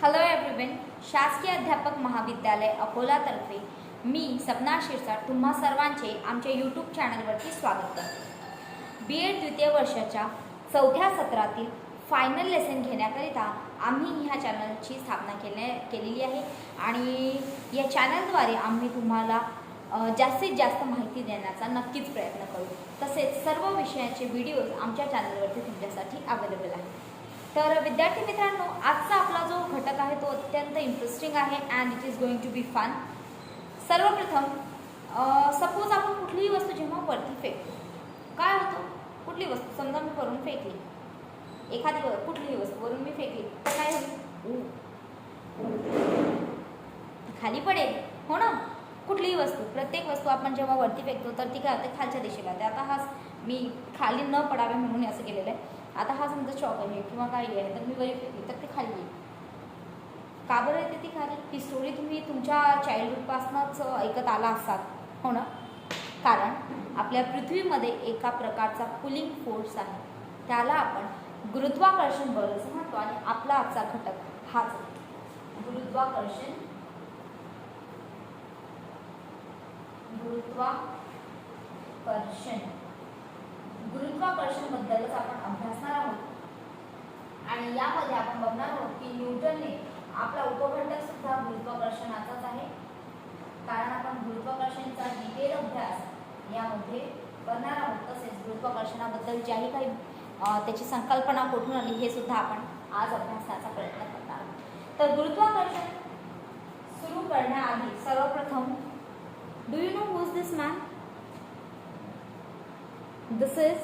Hello everyone. शासकीय अध्यापक महाविद्यालय अकोलातर्फे मी सपना शिरसाट तुम्हा सर्वांचे आमच्या यूट्यूब चॅनलवरती स्वागत करते. बी एड द्वितीय वर्षाच्या चौथ्या सत्रातील फायनल लेसन घेण्याकरिता आम्ही ह्या चॅनलची स्थापना केलेली आहे आणि या चॅनलद्वारे आम्ही तुम्हाला जास्तीत जास्त माहिती देण्याचा नक्कीच प्रयत्न करू. तसेच सर्व विषयाचे व्हिडिओज आमच्या चॅनलवरती तुमच्यासाठी अवेलेबल आहेत. तर विद्यार्थी मित्रांनो, आजचा आपला जो घटक आहे तो अत्यंत इंटरेस्टिंग आहे and it is going to be fun. सर्वप्रथम सपोज आपण कुठलीही वस्तू जेव्हा वरती फेकतो काय होतं? कुठली वस्तू समजा मी वरून फेकली, एखादी कुठलीही वस्तू वरून मी फेकली तर काय होईल? खाली पडेल, हो ना? कुठलीही वस्तू, प्रत्येक वस्तू आपण जेव्हा वरती फेकतो तर ती काय होते? खालच्या दिशेला होते. आता हा मी खाली न पडावे म्हणून असं केलेलं आहे. आता हा समजा चॉक आहे किंवा काही आहे तर मी वरी फेकली तर ते खाली येईल. का बरं येते ती खाली? ही स्टोरी तुम्ही तुमच्या चाइल्डहुडपासूनच ऐकत आला असाल, हो ना? कारण आपल्या पृथ्वीमध्ये एका प्रकारचा पुलिंग फोर्स आहे, त्याला आपण गुरुत्वाकर्षण बल असं म्हणतो. आणि आपला आजचा घटक हाच गुरुत्वाकर्षण. गुरुत्वाकर्षण बद्दलच आपण अभ्यासणार आहोत आणि यामध्ये आपण बघणार आहोत की न्यूटनने आपला उपघटक सुद्धा गुरुत्वाकर्षणाचाच आहे. कारण आपण गुरुत्वाकर्षणाचा डिटेल अभ्यास यामध्ये करणार आहोत. तसेच गुरुत्वाकर्षणाबद्दल ज्याही काही त्याची संकल्पना कुठून आली हे सुद्धा आपण आज अभ्यासण्याचा प्रयत्न करणार आहोत. तर गुरुत्वाकर्षण सुरू करण्याआधी सर्वप्रथम do you know who is this man? This is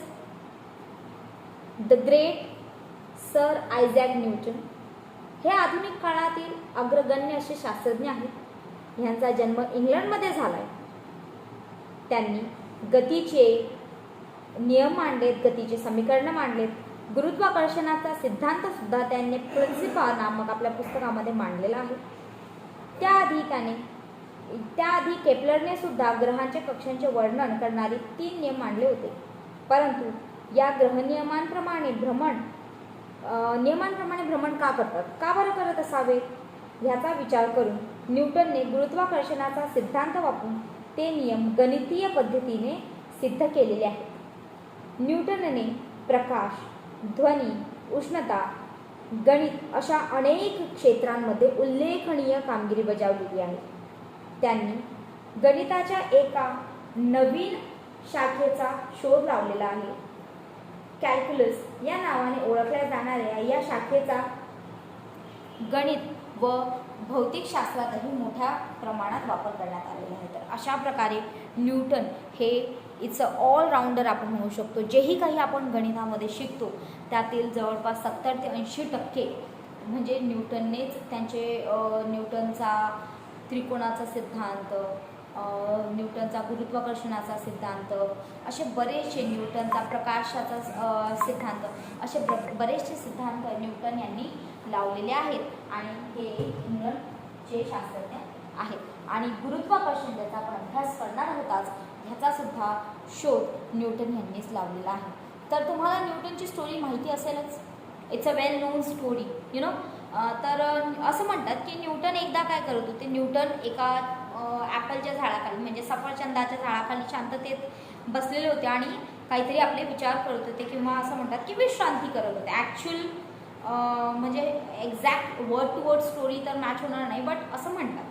the great Sir Isaac Newton. हे आधुनिक काळातील अग्रगण्य असे शास्त्रज्ञ आहेत. ह्यांचा जन्म इंग्लंडमध्ये झाला आहे. त्यांनी गतीचे नियम मांडलेत, गतीचे समीकरण मांडलेत. गुरुत्वाकर्षणाचा सिद्धांत सुद्धा त्यांनी प्रिन्सिपल नामक आपल्या पुस्तकामध्ये मांडलेला आहे. त्याआधी केपलरने सुद्धा ग्रहांच्या कक्षांचे वर्णन करणारे 3 नियम मांडले होते. परंतु या ग्रह नियमांप्रमाणे भ्रमण का करतात, का बरं करत असावे ह्याचा विचार करून न्यूटनने गुरुत्वाकर्षणाचा सिद्धांत वापरून ते नियम गणितीय पद्धतीने सिद्ध केलेले आहेत. न्यूटनने प्रकाश, ध्वनी, उष्णता, गणित अशा अनेक क्षेत्रांमध्ये उल्लेखनीय कामगिरी बजावलेली आहे. त्यांनी गणिताच्या एका नवीन शाखेचा शोध लावलेला आहे. कॅल्क्युलस या नावाने ओळखल्या जाणाऱ्या या शाखेचा गणित व भौतिकशास्त्रातही मोठ्या प्रमाणात वापर करण्यात आलेला आहे. तर अशा प्रकारे न्यूटन हे इट्स अ ऑलराऊंडर आपण म्हणू शकतो. जेही काही आपण गणितामध्ये शिकतो त्यातील जवळपास 70 ते 80% म्हणजे न्यूटननेच न्यूटनचा त्रिकोणाचा सिद्धांत, न्यूटनचा गुरुत्वाकर्षणाचा सिद्धांत, असे बरेचसे, न्यूटनचा प्रकाशाचा सिद्धांत, असे बरेचसे सिद्धांत न्यूटन यांनी लावलेले आहेत आणि हे इंग्लंडचे शास्त्रज्ञ आहेत. आणि गुरुत्वाकर्षण ज्याचा आपण अभ्यास करणार आहोत ह्याचा सुद्धा शोध न्यूटन यांनीच लावलेला आहे. तर तुम्हाला न्यूटनची स्टोरी माहिती असेलच. It's a well non story, you know. तर असं म्हणतात की न्यूटन एकदा काय करत होते, न्यूटन एका ॲपलच्या झाडाखाली म्हणजे सफरचंदाच्या झाडाखाली शांततेत बसलेले होते आणि काहीतरी आपले विचार करत होते किंवा असं म्हणतात की विश्रांती करत होते. ॲक्च्युअल म्हणजे exact word to word story तर मॅच होणार नाही, बट असं म्हणतात,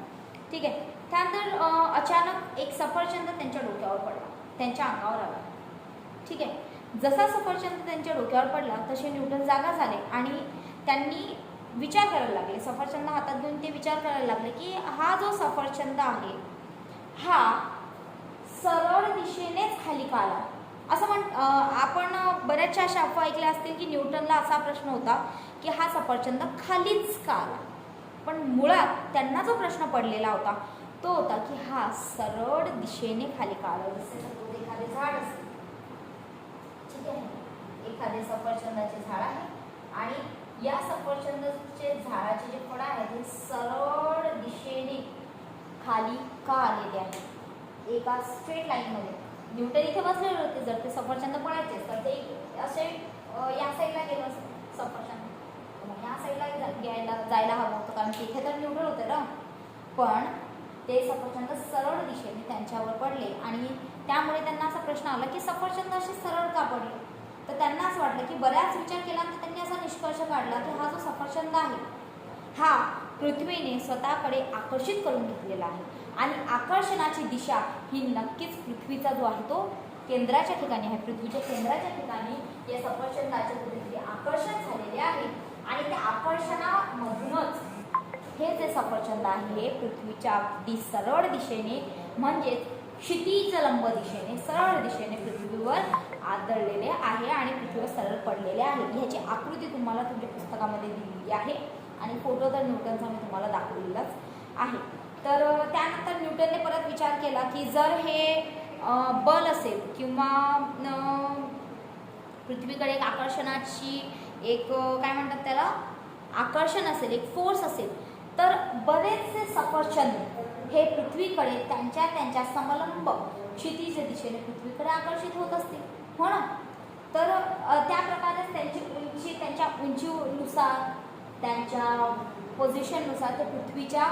ठीक आहे. त्यानंतर अचानक एक सफरचंद त्यांच्या डोक्यावर पडला, त्यांच्या अंगावर आला, ठीक आहे. जसा सफरचंद त्यांच्या डोक्यावर पडला तसे न्यूटन जागा झाले आणि त्यांनी विचार करायला लागले. सफरचंद हातात घेऊन ते विचार करायला लागले की हा जो सफरचंद आहे हा सरळ दिशेनेच खाली का आला? असं आपण बऱ्याचशा अशा अफवा ऐकल्या असतील की न्यूटनला असा प्रश्न होता की हा सफरचंद खालीच का आला. पण मुळात त्यांना जो प्रश्न पडलेला होता तो होता की हा सरळ दिशेने खाली का आला. जसे एखादे झाड असेल, ठीक आहे, एखादे सफरचंदाचे झाड आहे आणि या सफरचंदाचे झाडाचे जे फळ आहेत ते सरळ दिशेने खाली का आलेले आहेत एका स्ट्रेट लाईनमध्ये. न्यूटन इथे बसलेले होते, जर ते सफरचंद पडायचे तर ते असे या साईडला गेलं असतं सफरचंद, या साईडला जायला हवं होतं, कारण तिथे तर न्यूट्रल होते ना. पण ते सफरचंद सरळ दिशेने त्यांच्यावर पडले आणि त्यामुळे त्यांना असा प्रश्न आला की सफरचंद असे सरळ का पडले. तर त्यांना असं वाटलं की बऱ्याच विचार केल्यानंतर त्यांनी असा निष्कर्ष काढला की हा जो सफरचंद आहे हा पृथ्वीने स्वतःकडे आकर्षित करून घेतलेला आहे आणि आकर्षणाची दिशा ही नक्कीच पृथ्वीचा जो आहे तो केंद्राच्या ठिकाणी आहे. पृथ्वीच्या केंद्राच्या ठिकाणी या सफरचंदाचे कुठेतरी आकर्षण झालेले आहे आणि त्या आकर्षणामधूनच हे जे सफरचंद आहे हे पृथ्वीच्या अगदी सरळ दिशेने म्हणजेच क्षितिज लंब दिशेने सरळ दिशेने पृथ्वीवर आदळलेले आहे आणि पृथ्वीवर सरळ पडलेले आहे. ह्याची आकृती तुम्हाला तुमच्या पुस्तकामध्ये दिलेली आहे आणि फोटो तर न्यूटनचा मी तुम्हाला दाखवलेलाच आहे. तर त्यानंतर न्यूटनने परत विचार केला की जर हे बल असेल किंवा पृथ्वीकडे एक आकर्षणाची एक काय म्हणतात त्याला आकर्षण असेल, एक फोर्स असेल, तर बरेचसे सफरचंद हे पृथ्वीकडे त्यांच्या समलंब क्षितिज दिशेने पृथ्वीकडे आकर्षित होत असतील, हो ना. तर त्या प्रकारेच त्यांच्या उंचीनुसार त्यांच्या पोझिशननुसार ते पृथ्वीच्या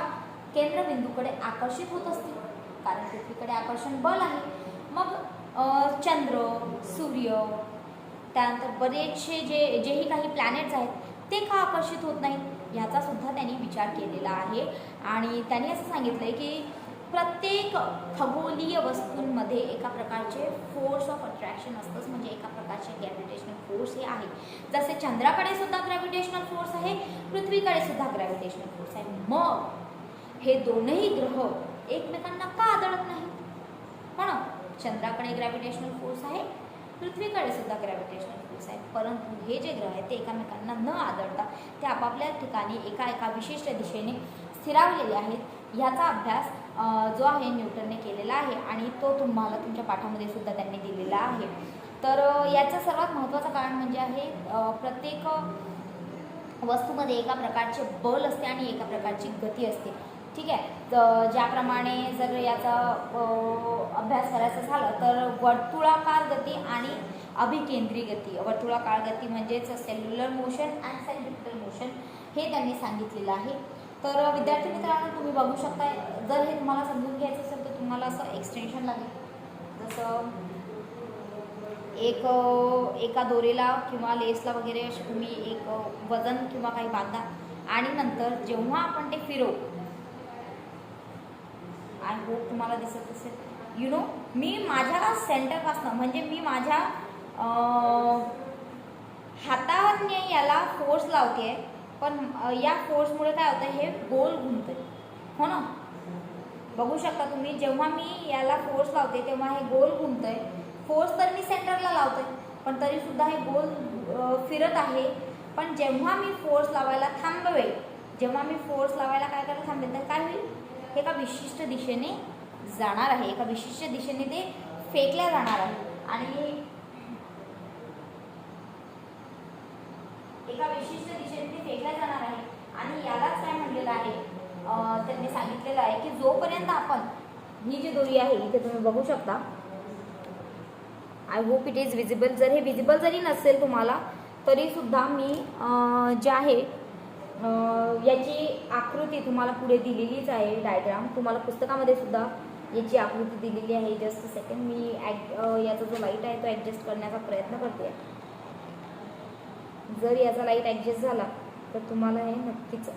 केंद्रबिंदूकडे आकर्षित होत असतील, कारण पृथ्वीकडे आकर्षण बल आहे. मग चंद्र, सूर्य, त्यानंतर बरेचसे जेही काही प्लॅनेट्स आहेत ते का आकर्षित होत नाहीत ह्याचा सुद्धा त्यांनी विचार केलेला आहे. आणि त्यांनी असं सांगितलं आहे की प्रत्येक खगोलीय वस्तूंमध्ये एका प्रकारचे फोर्स ऑफ अट्रॅक्शन असतंच, म्हणजे एका प्रकारचे ग्रॅव्हिटेशनल फोर्स हे आहे. जसे चंद्राकडे सुद्धा ग्रॅव्हिटेशनल फोर्स आहे, पृथ्वीकडे सुद्धा ग्रॅव्हिटेशनल फोर्स आहे. मग हे दोनही ग्रह एकमेकांना का आदळत नाही, हो ना. चंद्राकडे ग्रॅव्हिटेशनल फोर्स आहे, पृथ्वीकडे सुद्धा ग्रॅव्हिटेशनल फोर्स आहे, परंतु हे जे ग्रह आहेत ते एकमेकांना न आदळता ते आपापल्या ठिकाणी एका विशिष्ट दिशेने स्थिरावलेले आहेत. ह्याचा अभ्यास जो आहे न्यूटनने केलेला आहे आणि तो तुम्हाला तुमच्या पाठामध्ये सुद्धा त्यांनी दिलेला आहे. तर याचं सर्वात महत्त्वाचं कारण म्हणजे आहे प्रत्येक वस्तूमध्ये एका प्रकारचे बल असते आणि एका प्रकारची गती असते, ठीक आहे. तर ज्याप्रमाणे जर याचा अभ्यास करायचा झाला तर वर्तुळाकार गती आणि अभिकेंद्री गती. वर्तुळाकार गती म्हणजेच cellular motion and centripetal motion हे त्यांनी सांगितलेलं आहे. तर विद्यार्थी मित्रांनो तुम्ही बघू शकता, जर हे तुम्हाला समजून घ्यायचं असेल तर तुम्हाला असं एक्सटेन्शन लागेल, जसं एका दोरेला किंवा लेसला वगैरे असे तुम्ही एक वजन किंवा काही बांधा आणि नंतर जेव्हा आपण ते फिरवू, आय होप तुम्हाला दिसत असेल, यु नो मी माझ्या सेंटरपासून म्हणजे मी माझ्या हाताने याला फोर्स लावते, पण या फोर्समुळे काय होतं हे गोल घुमतंय, हो ना. बघू शकता तुम्ही, जेव्हा मी याला फोर्स लावते तेव्हा हे गोल घुमतंय. फोर्स तर मी सेंटरला लावतोय पण तरीसुद्धा हे गोल फिरत आहे. पण जेव्हा मी फोर्स लावायला थांबवेल, जेव्हा मी फोर्स लावायला काय करायला थांबेल तर काय होईल, हे एका विशिष्ट दिशेने जाणार आहे, एका विशिष्ट दिशेने ते फेकल्या जाणार आहे आणि एका विशिष्ट दिशेने ते फेकल्या जाणार आहे. आणि यालाच काय म्हणलेलं आहे, त्यांनी सांगितलेलं आहे की जोपर्यंत आपण ही जी दोरी आहे इथे तुम्ही बघू शकता, I hope it is visible. जर हे विजिबल जरी नसेल तुम्हाला तरी सुद्धा मी जे आहे याची आकृती तुम्हाला पुढे दिलेलीच आहे, डायग्राम तुम्हाला पुस्तकामध्ये सुद्धा याची आकृती दिलेली आहे. जस्ट सेकंड मी याचा जो लाईट आहे तो ॲडजस्ट करण्याचा प्रयत्न करते. जर याचा लाईट ॲडजस्ट झाला तर तुम्हाला हे नक्कीच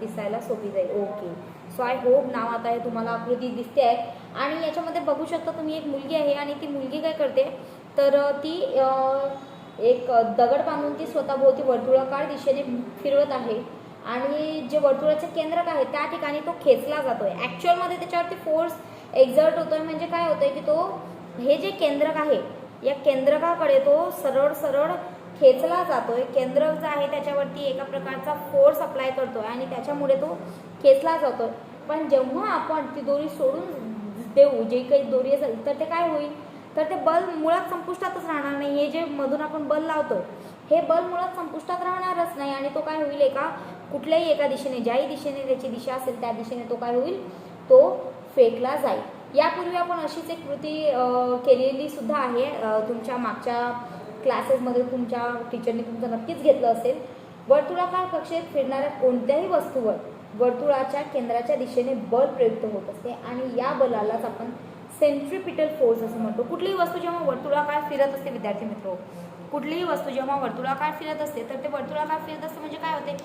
दिसायला सोपी जाईल. ओके, सो आय होप नाव आता हे तुम्हाला आकृती दिसते आहे. आणि याच्यामध्ये बघू शकता तुम्ही एक मुलगी आहे आणि ती मुलगी काय करते तर ती एक दगड बांधून ती स्वतःभोवती वर्तुळाकार दिशेने फिरवत आहे आणि जे वर्तुळाचे केंद्रक आहे त्या ठिकाणी तो खेचला जातोय. ॲक्च्युअलमध्ये त्याच्यावरती फोर्स एक्झर्ट होतोय, म्हणजे काय होतंय की तो हे जे केंद्रक आहे या केंद्रकाकडे तो सरळ सरळ खेचला जातोय. केंद्रक जो आहे त्याच्यावरती एका प्रकारचा फोर्स अप्लाय करतोय आणि त्याच्यामुळे तो खेचला जातोय. पण जेव्हा आपण ती दोरी सोडून देऊ, जे काही दोरी असेल तर ते काय होईल तर ते बल मुळात संपुष्टातच राहणार नाही. हे जे मधून आपण बल लावतोय हे बल मुळात संपुष्टात राहणारच नाही आणि तो काय होईल कुठल्याही एका दिशेने, ज्याही दिशेने त्याची दिशा असेल त्या दिशेने तो काय होईल, तो फेकला जाईल. यापूर्वी आपण अशीच एक कृती केलेली सुद्धा आहे, तुमच्या मागच्या क्लासेसमध्ये तुमच्या टीचरने तुमचं नक्कीच घेतलं असेल. वर्तुळाकार कक्षेत फिरणाऱ्या कोणत्याही वस्तूवर वर्तुळाच्या केंद्राच्या दिशेने बल प्रयुक्त होत असते आणि या बलालाच आपण सेंट्रिपिटल फोर्स असं म्हणतो. कुठलीही वस्तू जेव्हा वर्तुळाकार फिरत असते विद्यार्थी मित्र, कुठलीही वस्तू जेव्हा वर्तुळाकार फिरत असते तर ते वर्तुळाकार फिरत असते म्हणजे काय होते,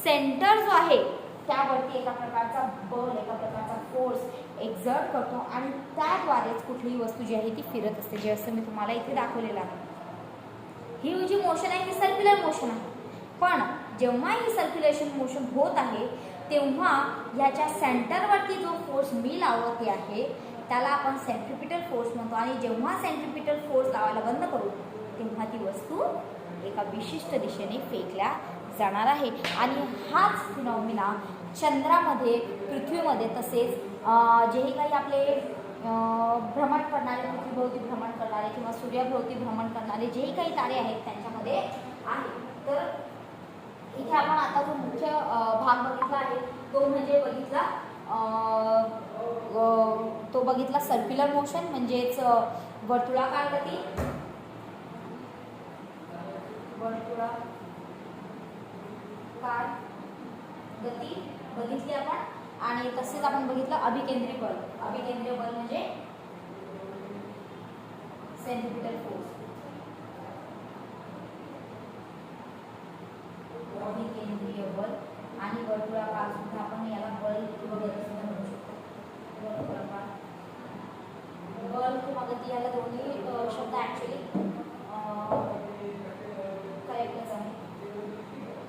सेंटर जो आहे त्यावरती एका प्रकारचा बल, एका प्रकारचा फोर्स एक्झर्ट करतो आणि त्याद्वारेच कुठलीही वस्तू जी आहे ती फिरत असते. जे असं मी तुम्हाला इथे दाखवलेलं आहे. ही जी मोशन आहे ही सर्क्युलर मोशन आहे, पण जेव्हा ही सर्क्युलेशन मोशन होत आहे तेव्हा ह्याच्या सेंटरवरती जो फोर्स मी लावते आहे त्याला आपण सेंट्रिपिटल फोर्स म्हणतो आणि जेव्हा सेंट्रिपिटल फोर्स लावायला बंद करू तेव्हा ती वस्तू एका विशिष्ट दिशेने फेकल्या जाणार आहे. आणि हाच फिनॉमिना चंद्रामध्ये, पृथ्वीमध्ये, तसेच जेही काही आपले भ्रमण करणारे, पृथ्वीभोवती भ्रमण करणारे किंवा सूर्याभोवती भ्रमण करणारे जेही काही तारे आहेत त्यांच्यामध्ये आहे. तर इथे आपण आता जो मुख्य भाग बघितला आहे तो म्हणजे बघितला सर्क्युलर मोशन म्हणजेच वर्तुळाकार गती, बघितली आपण. आणि तसेच आपण बघितलं अभिकेंद्री बल. अभिकेंद्रीय बल म्हणजे सेंट्रिपिटल फोर्स. अभिकेंद्रीय बल आणि वर्तुळाकार सुद्धा आपण याला बल किंवा गती सुद्धा म्हणू शकतो. वर्तुळाकार बल किंवा गती याला दोन्ही शब्द ऍक्च्युअली करेक्टच आहे.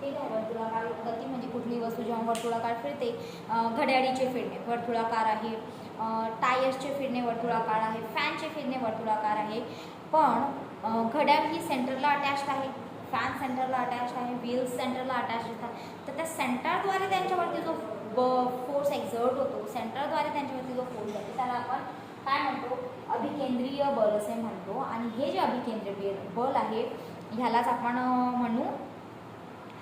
ठीक आहे. वर्तुळाकार गती म्हणजे कुठलीही वस्तू जेव्हा वर्तुळाकार फिरते, घड्याळीचे फिरणे वर्तुळाकार आहे, टायर्सचे फिरणे वर्तुळाकार आहे, फॅनचे फिरणे वर्तुळाकार आहे. पण घड्याळ ही सेंटरला अटॅच्ड आहे, फॅन सेंटरला अटॅच आहे, व्हील्स सेंटरला अटॅच असतात. तर त्या सेंटरद्वारे त्यांच्यावरती जो फोर्स एक्झर्ट होतो, सेंटरद्वारे त्यांच्यावरती जो फोर्स होतो त्याला आपण काय म्हणतो, अभिकेंद्रीय बल असे म्हणतो. आणि हे जे अभिकेंद्रीय बल आहे ह्यालाच आपण म्हणू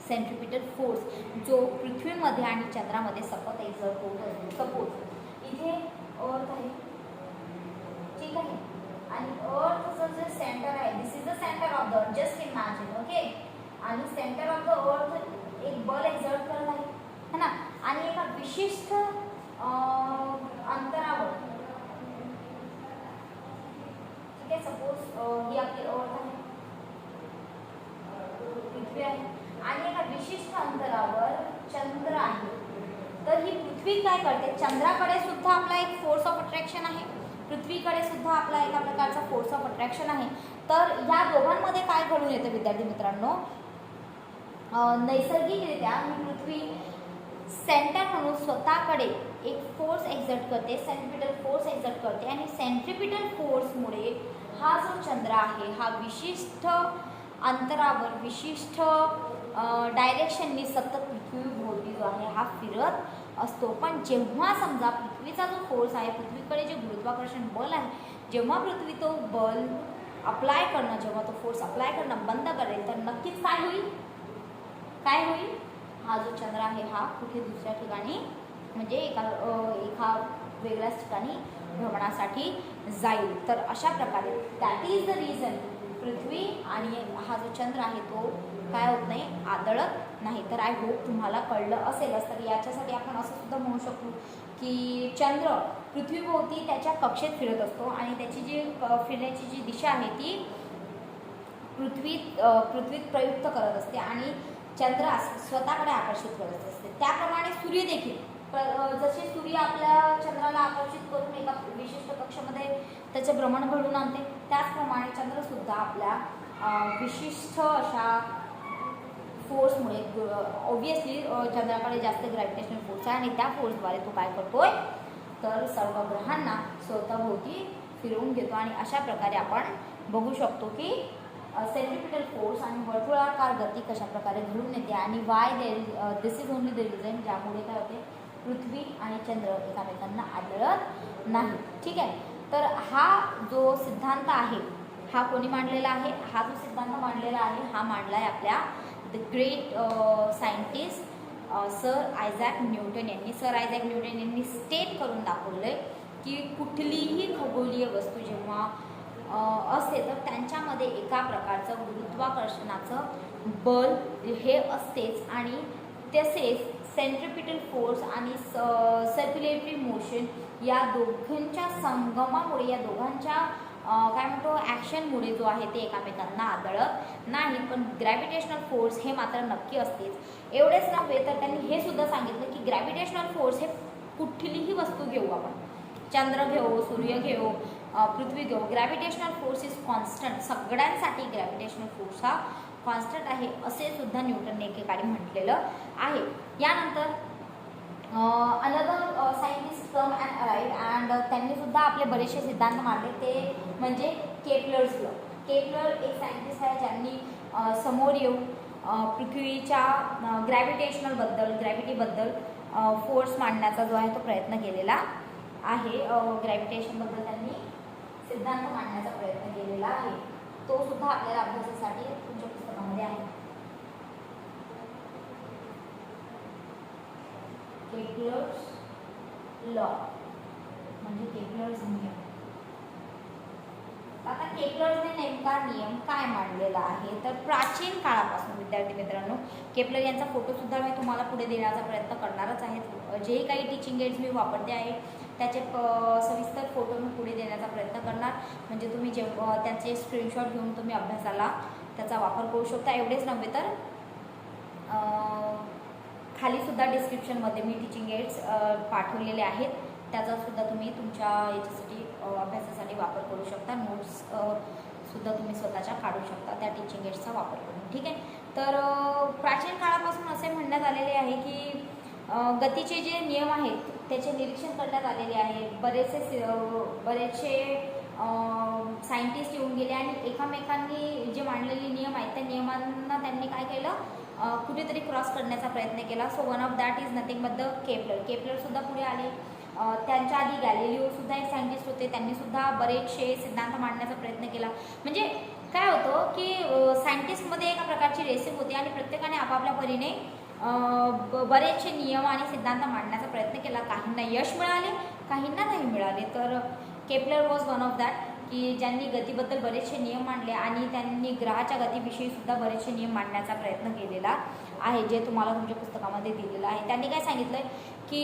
सेंट्रिपिटल फोर्स, जो पृथ्वीमध्ये आणि चंद्रामध्ये सतत एक्झर्ट होत असतो. सपोज इथे अर्थ आहे, ठीक आहे, आणि अर्थचं जे सेंटर आहे, this is the centre of the earth, just imagine, okay. आणि सेंटर ऑफ द अर्थ एक बल एक्झर्ट करत आहे है ना, आणि एका विशिष्ट अंतरावर, ठीक आहे, सपोज ही आपली अर्थ आहे, पृथ्वी आहे, आणि एका विशिष्ट अंतरावर चंद्र आहे. तर ही पृथ्वी काय करते, चंद्राकडे सुद्धा आपला एक फोर्स ऑफ अट्रॅक्शन आहे, पृथ्वीकडे सुद्धा आपला एका प्रकारचा फोर्स ऑफ अट्रॅक्शन आहे. तर या दोघांमध्ये काय घडून येतं विद्यार्थी मित्रांनो, नैसर्गिकरित्या ही पृथ्वी सेंटर म्हणून स्वतःकडे एक फोर्स एक्झर्ट करते, सेंट्रिपिटल फोर्स एक्झर्ट करते. आणि सेंट्रिपिटल फोर्समुळे हा जो चंद्र आहे हा विशिष्ट अंतरावर, विशिष्ट डायरेक्शननी सतत पृथ्वीभोवती जो आहे हा फिरत असतो. पण जेव्हा समजा पृथ्वीचा जो फोर्स आहे, पृथ्वीकडे जे गुरुत्वाकर्षण बल आहे, जेव्हा पृथ्वी तो बल अप्लाय करणं, जेव्हा तो फोर्स अप्लाय करणं बंद करेल तर नक्कीच काय होईल, हा जो चंद्र आहे हा कुठे दुसऱ्या ठिकाणी म्हणजे एका वेगळ्याच ठिकाणी भ्रमणासाठी जाईल. तर अशा प्रकारे दॅट इज द रिझन पृथ्वी आणि हा जो चंद्र आहे तो काय होत नाही, आदळत नाही. तर आय होप तुम्हाला कळलं असेलच. तर याच्यासाठी आपण असं सुद्धा म्हणू शकतो की चंद्र पृथ्वीभोवती त्याच्या कक्षेत फिरत असतो आणि त्याची जी फिरण्याची जी दिशा आहे ती पृथ्वीत प्रयुक्त करत असते आणि चंद्र स्वतःकडे आकर्षित करत असते. त्याप्रमाणे सूर्य देखील जसे सूर्य आपल्या चंद्राला आकर्षित करून एका विशिष्ट कक्षेमध्ये त्याचे भ्रमण घडवून आणते, त्याचप्रमाणे चंद्रसुद्धा आपल्या विशिष्ट अशा फोर्समुळे, ऑब्वियसली चंद्राकडे जास्त ग्रॅव्हिटेशनल फोर्स आहे आणि त्या फोर्सद्वारे तो काय करतोय तर सर्व ग्रहांना स्वतःभोवती फिरवून घेतो. आणि अशा प्रकारे आपण बघू शकतो की सेंट्रिपिटल फोर्स आणि वर्तुळाकार गती कशा प्रकारे घडून येते आणि दिस इज ओनली द रिझन ज्यामुळे काय होते, पृथ्वी आणि चंद्र एकामेकांना आढळत नाही. ठीक आहे. तर हा जो सिद्धांत आहे हा कोणी मांडलेला आहे, हा जो सिद्धांत मांडलेला आहे हा मांडला आहे आपल्या the great scientist sir Isaac Newton यांनी. सर आयझॅक न्यूटन यांनी स्टेट करून दाखवलं आहे की कुठलीही खगोलीय वस्तू जेव्हा असते असेल तर त्यांच्यामध्ये एका प्रकारचं गुरुत्वाकर्षणाचं बल हे असतेच आणि तसेच सेंट्रिपिटल फोर्स आणि सर्क्युलेटरी मोशन या दोघांच्या संगमामुळे, या दोघांच्या काय म्हणतो ॲक्शनमुळे जो आहे ते एकामेकांना आदळत नाही, पण ग्रॅव्हिटेशनल फोर्स हे मात्र नक्की असतेच. एवढेच नव्हे तर त्यांनी हे सुद्धा सांगितलं की ग्रॅव्हिटेशनल फोर्स हे कुठलीही वस्तू घेऊ, आपण चंद्र घेऊ, सूर्य घेऊ, पृथ्वी घेऊ, ग्रॅव्हिटेशनल फोर्स इज कॉन्स्टंट. सगळ्यांसाठी ग्रॅव्हिटेशनल फोर्स हा कॉन्स्टंट आहे असे सुद्धा न्यूटनने एकेकाळी म्हटलेलं आहे. यानंतर another scientist come and arrived and त्यांनी सुद्धा आपले बरेचसे सिद्धांत मांडले, ते म्हणजे केपलर्स लॉ. केपलर एक सायंटिस्ट आहे ज्यांनी समोर येऊन पृथ्वीच्या ग्रॅव्हिटीबद्दल फोर्स मांडण्याचा जो आहे तो प्रयत्न केलेला आहे. ग्रॅव्हिटेशनबद्दल त्यांनी सिद्धांत मांडण्याचा प्रयत्न केलेला आहे. तो सुद्धा आपल्याला अभ्यासासाठी तुमच्या पुस्तकामध्ये आहे. केपलर्स लॉ म्हणजे केपलर्स नियम. आता केपलरने नेमका नियम काय मांडलेला आहे तर प्राचीन काळापासून विद्यार्थी मित्रांनो, केपलर यांचा फोटो सुद्धा मी तुम्हाला पुढे देण्याचा प्रयत्न करणारच आहे. जे काही टीचिंग एड्स मी वापरते आहे त्याचे सविस्तर फोटो मी पुढे देण्याचा प्रयत्न करणार, म्हणजे तुम्ही त्याचे स्क्रीनशॉट घेऊन तुम्ही अभ्यासाला त्याचा वापर करू शकता. एवढेच नव्हे तर खाली सुद्धा डिस्क्रिप्शनमध्ये मी टीचिंग एड्स पाठवलेले आहेत, त्याचा सुद्धा तुम्ही तुमच्या याच्यासाठी अभ्यासासाठी वापर करू शकता. नोट्स सुद्धा तुम्ही स्वतःच्या काढू शकता त्या टीचिंग एड्सचा वापर करून. ठीक आहे. तर प्राचीन काळापासून असे म्हणण्यात आलेले आहे की गतीचे जे नियम आहेत त्याचे निरीक्षण करण्यात आलेले आहे. बरेचसे सायंटिस्ट येऊन गेले आणि एकामेकांनी जे मांडलेले नियम आहेत त्या नियमांना त्यांनी काय केलं, कुठेतरी क्रॉस करण्याचा प्रयत्न केला. So one of that is nothing but the Kepler. केपलरसुद्धा पुढे आले. त्यांच्या आधी गॅलिलिओसुद्धा एक सायंटिस्ट होते, त्यांनीसुद्धा बरेचसे सिद्धांत मांडण्याचा प्रयत्न केला. म्हणजे काय होतं की सायंटिस्टमध्ये एका प्रकारची रेसिप होती आणि प्रत्येकाने आपापल्या परीने बरेचसे नियम आणि सिद्धांत मांडण्याचा प्रयत्न केला. काहींना यश मिळाले, काहींना नाही मिळाले. तर Kepler was one of that की ज्यांनी गतीबद्दल बरेचसे नियम मांडले आणि त्यांनी ग्रहाच्या गतीविषयी सुद्धा बरेचसे नियम मांडण्याचा प्रयत्न केलेला आहे, जे तुम्हाला तुमच्या पुस्तकामध्ये दिलेलं आहे. त्यांनी काय सांगितलं की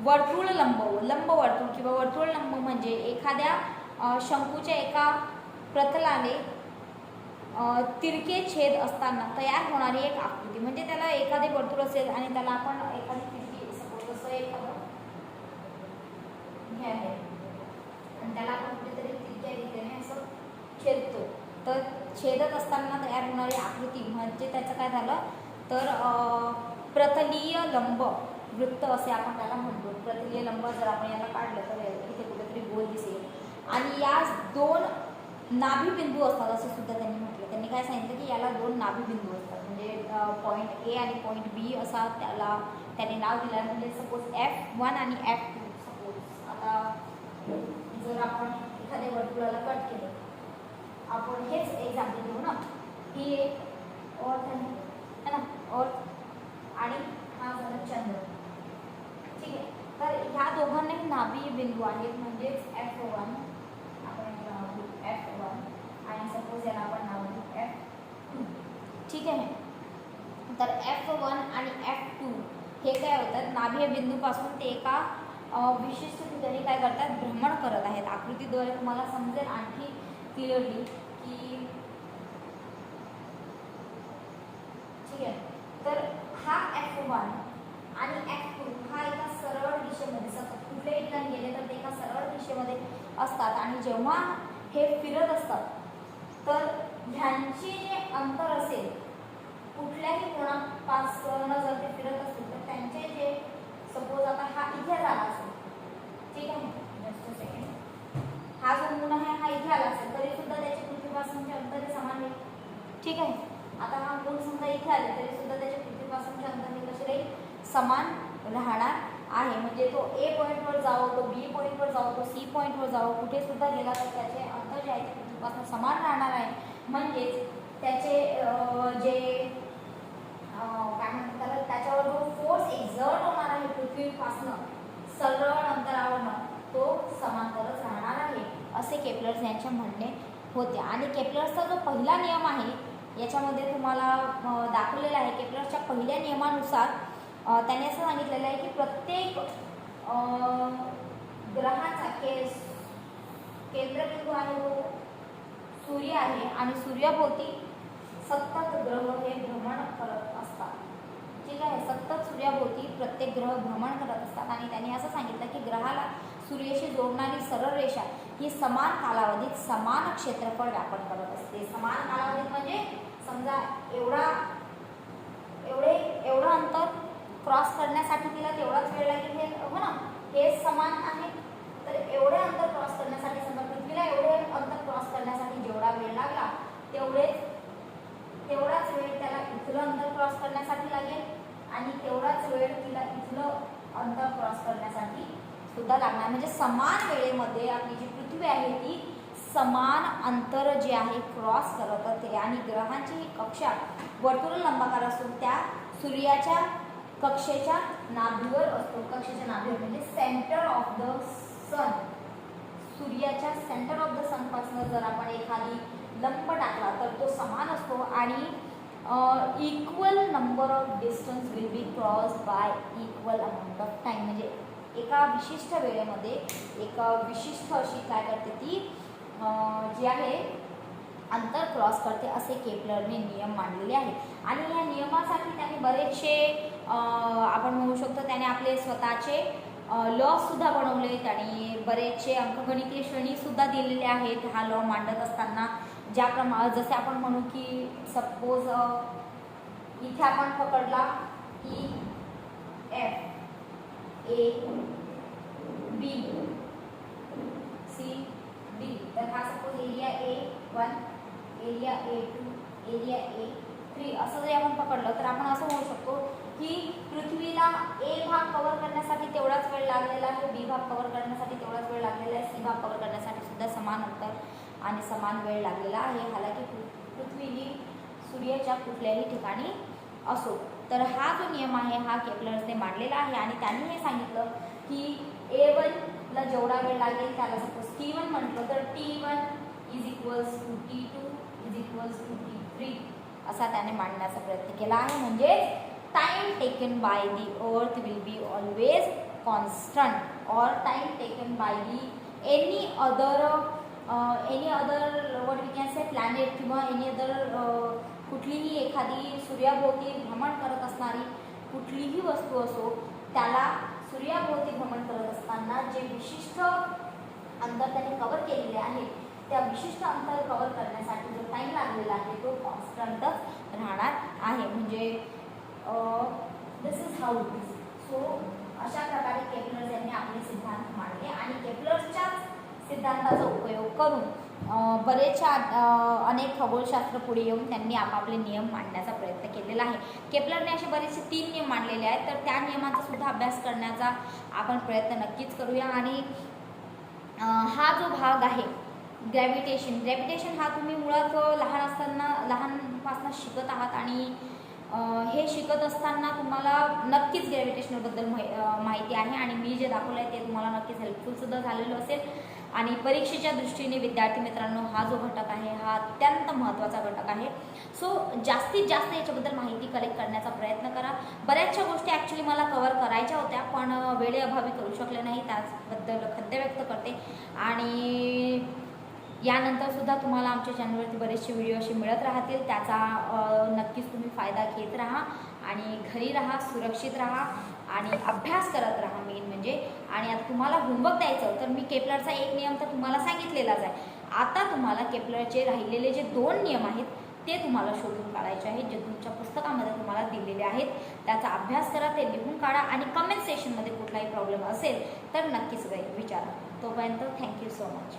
वर्तुळ लंब वर्तुळ किंवा वर्तुळ लंब म्हणजे एखाद्या शंकूच्या एका प्रतलाने तिरके छेद असताना तयार होणारी एक आकृती. म्हणजे त्याला एखादे वर्तुळ असेल आणि त्याला आपण एखादी तिरकी सपोज असं एखादं हे आहे आणि त्याला आपण कुठेतरी तिरक्या रीतीने असं छेदतो, तर छेदत असताना तयार होणारी आकृती म्हणजे त्याचं काय झालं तर प्रतलीय लंब वृत्त असे आपण त्याला म्हणतो. प्रतलीय लंब जर आपण याला काढलं तर इथे कुठेतरी गोल दिसेल आणि या दोन नाभिबिंदू असतात असं सुद्धा त्यांनी म्हटलं. त्यांनी काय सांगितलं की याला दोन नाभिबिंदू असतात, म्हणजे पॉईंट ए आणि पॉईंट बी असा त्याने नाव दिलं. म्हणजे सपोज F1 आणि F2. सपोज आता जर आपण एखाद्या वर्तुळाला कट केलं, आपण हेच एक्झाम्पल घेऊ ना, ही एक अर्थ आहे ना, अर्थ आणि हा झाला चंद्र. ठीक आहे. तर ह्या दोघांनाही नाभी बिंदू आहेत, म्हणजेच F1 आपण F1 आणि सपोज याला आपण नाव देऊ F2. ठीक आहे. तर F1 आणि F2 हे काय होतात, नाभी बिंदूपासून ते एका विशिष्ट ठिकाणी काय करतात, भ्रमण करत आहेत. आकृतीद्वारे तुम्हाला समजेल आणखी क्लिअरली की ठीक आहे. तर हा F1 आणि F2 हा एका सरळ दिशेमध्ये सतत कुठल्याही ठिकाणी गेले तर ते एका सरळ दिशेमध्ये असतात आणि जेव्हा हे फिरत असतात तर ह्यांचे जे अंतर असेल कुठल्याही कोणापासून जर ते फिरत असतील तर त्यांचे जे सपोज आता हा इथे झाला असेल, ठीक आहे, जस्ट अ सेकंड, हा जो मून आहे हा इथे आला असेल तरी सुद्धा त्याचे पृथ्वीपासूनचे अंतर हे समान राहील. ठीक आहे. आता हा मून समजा इथे आले तरी सुद्धा त्याचे पृथ्वीपासूनचे अंतर हे कसे राहील, समान राहणार आहे. म्हणजे तो A पॉईंटवर जावो, तो B पॉईंटवर जावो, तो C पॉईंटवर जावो, कुठे सुद्धा गेला तर त्याचे अंतर जे आहे ते पृथ्वीपासून समान राहणार आहे. म्हणजेच त्याचे जे काय म्हणतात त्याच्यावर जो फोर्स एक्झर्ट होणार आहे पृथ्वीपासून सरळ अंतरावरनं तो समांतरच राहणार आहे असे केपलर यांचे म्हणणे होते. आणि केपलरचा जो पहिला नियम आहे याच्यामध्ये तुम्हाला दाखवलेला आहे. केपलरच्या पहिल्या नियमानुसार त्याने असं सांगितलेलं आहे की प्रत्येक ग्रहाचा केंद्रबिंदू आहे तो सूर्य आहे आणि सूर्याभोवती सतत ग्रह हे भ्रमण करत असतात. ठीक आहे, सतत सूर्याभोवती प्रत्येक ग्रह भ्रमण करत असतात. आणि त्यांनी असं सांगितलं की ग्रहाला सूर्याशी जोडणारी सरळ रेषा ही समान कालावधीत समान क्षेत्रफळ व्यापन करत असते. समान कालावधीत म्हणजे समजा एवढं अंतर क्रॉस करण्यासाठी तिला तेवढाच वेळ लागेल, हे हो ना, हे समान आहे. तर एवढे अंतर क्रॉस करण्यासाठी समजा पृथ्वीला एवढे अंतर क्रॉस करण्यासाठी जेवढा वेळ लागला तेवढाच वेळ त्याला इथलं अंतर क्रॉस करण्यासाठी लागेल आणि तेवढाच वेळ तिला इथलं अंतर क्रॉस करण्यासाठी सुद्धा लागणार. म्हणजे समान वेळेमध्ये आपली जी पृथ्वी आहे ती समान अंतर जे आहे क्रॉस करत असते. आणि ग्रहांची ही कक्षा वर्तुळ लंबाकार असून त्या सूर्याच्या कक्षेच्या नाभीवर असतो. कक्षेच्या नाभीवर म्हणजे सेंटर ऑफ द सन. सूर्याच्या सेंटर ऑफ द सन पासून जर आपण एखादी लंब टाकला तर तो समान असतो. आणि equal number of distance will be cross y equal amount of time. म्हणजे एका विशिष्ट वेळेमध्ये एक विशिष्ट अशी काय करते ती जी आहे अंतर क्रॉस करते, असे केपलरने नियम मांडलेले आहे. आणि या नियमासाठी त्याने बरेचसे आपण म्हणू शकतो त्याने आपले स्वतःचे लॉ सुद्धा बनवले. त्याने बरेचसे अंकगणितीय श्रेणी सुद्धा दिलेले आहेत हा लॉ मांडत असताना. जसे आपण म्हणू की सपोज इथे आपण पकडला की A B C D, तर हा suppose area A1, area A2, area A3 असं जरी आपण पकडलं तर आपण असं म्हणू शकतो की पृथ्वीला A भाग कव्हर करण्यासाठी तेवढाच वेळ लागलेला आहे, B भाग कव्हर करण्यासाठी तेवढाच वेळ लागलेला आहे, C भाग कव्हर करण्यासाठी सुद्धा समान अंतर आणि समान वेळ लागलेला आहे. हालाकी पृथ्वी ही सूर्याच्या कुठल्याही ठिकाणी असो. तर हा जो नियम आहे हा केपलरने मांडलेला आहे. आणि त्यांनी हे सांगितलं की A1ला जेवढा वेळ लागेल त्याला सपोज T1 म्हटलं तर T1 is equals to T2 is equals to T3 असा त्याने मांडण्याचा प्रयत्न केला आहे. म्हणजे time taken by the earth will be always constant और time taken by the any other what we can say planet किंवा एनी अदर कुठलीही एखादी सूर्याभोवती भ्रमण करत असणारी कुठलीही वस्तू असो त्याला सूर्याभोवती भ्रमण करत असताना जे विशिष्ट अंतर त्याने कव्हर केलेले आहे त्या विशिष्ट अंतर कव्हर करण्यासाठी जो टाईम लागलेला आहे तो कॉन्स्टंटच राहणार आहे. म्हणजे this is how it is. So अशा प्रकारे केपलर यांनी आपले सिद्धांत मांडले आणि केपलरच्या सिद्धांताचा उपयोग करून बरेचशा अनेक खगोलशास्त्र पुढे येऊन त्यांनी आपापले नियम मांडण्याचा प्रयत्न केलेला आहे. केपलरने असे बरेचसे 3 नियम मांडलेले आहेत. तर त्या नियमाचा सुद्धा अभ्यास करण्याचा आपण प्रयत्न नक्कीच करूया. आणि हा जो भाग आहे ग्रॅव्हिटेशन हा तुम्ही मुळात लहानपासून शिकत आहात. आणि हे शिकत असताना तुम्हाला नक्कीच ग्रॅव्हिटेशनबद्दल माहिती आहे. आणि मी जे दाखवलं आहे ते तुम्हाला नक्कीच हेल्पफुलसुद्धा झालेलं असेल. आणि परीक्षेच्या दृष्टीने विद्यार्थी मित्रांनो हा जो घटक आहे हा अत्यंत महत्त्वाचा घटक आहे. सो जास्तीत जास्त याच्याबद्दल माहिती कलेक्ट करण्याचा प्रयत्न करा. बऱ्याचशा गोष्टी ॲक्च्युली मला कव्हर करायच्या होत्या पण वेळेअभावी करू शकले नाही, त्याचबद्दल खंत व्यक्त करते. आणि यानंतरसुद्धा तुम्हाला आमच्या चॅनलवरती बरेचसे व्हिडिओ असे मिळत राहतील. त्याचा नक्कीच तुम्ही फायदा घेत राहा आणि घरी राहा, सुरक्षित राहा आणि अभ्यास करत राहा मेन म्हणजे. आणि आता तुम्हाला होमवर्क द्यायचं तर मी केपलरचा एक नियम तर तुम्हाला सांगितलेलाच आहे. आता तुम्हाला केपलरचे राहिलेले जे 2 नियम आहेत ते तुम्हाला शोधून काढायचे आहेत जे तुमच्या पुस्तकामध्ये तुम्हाला दिलेले आहेत. त्याचा अभ्यास करा, ते लिहून काढा आणि कमेंट सेक्शनमध्ये कुठलाही प्रॉब्लेम असेल तर नक्कीच विचारा. तोपर्यंत थँक्यू सो मच.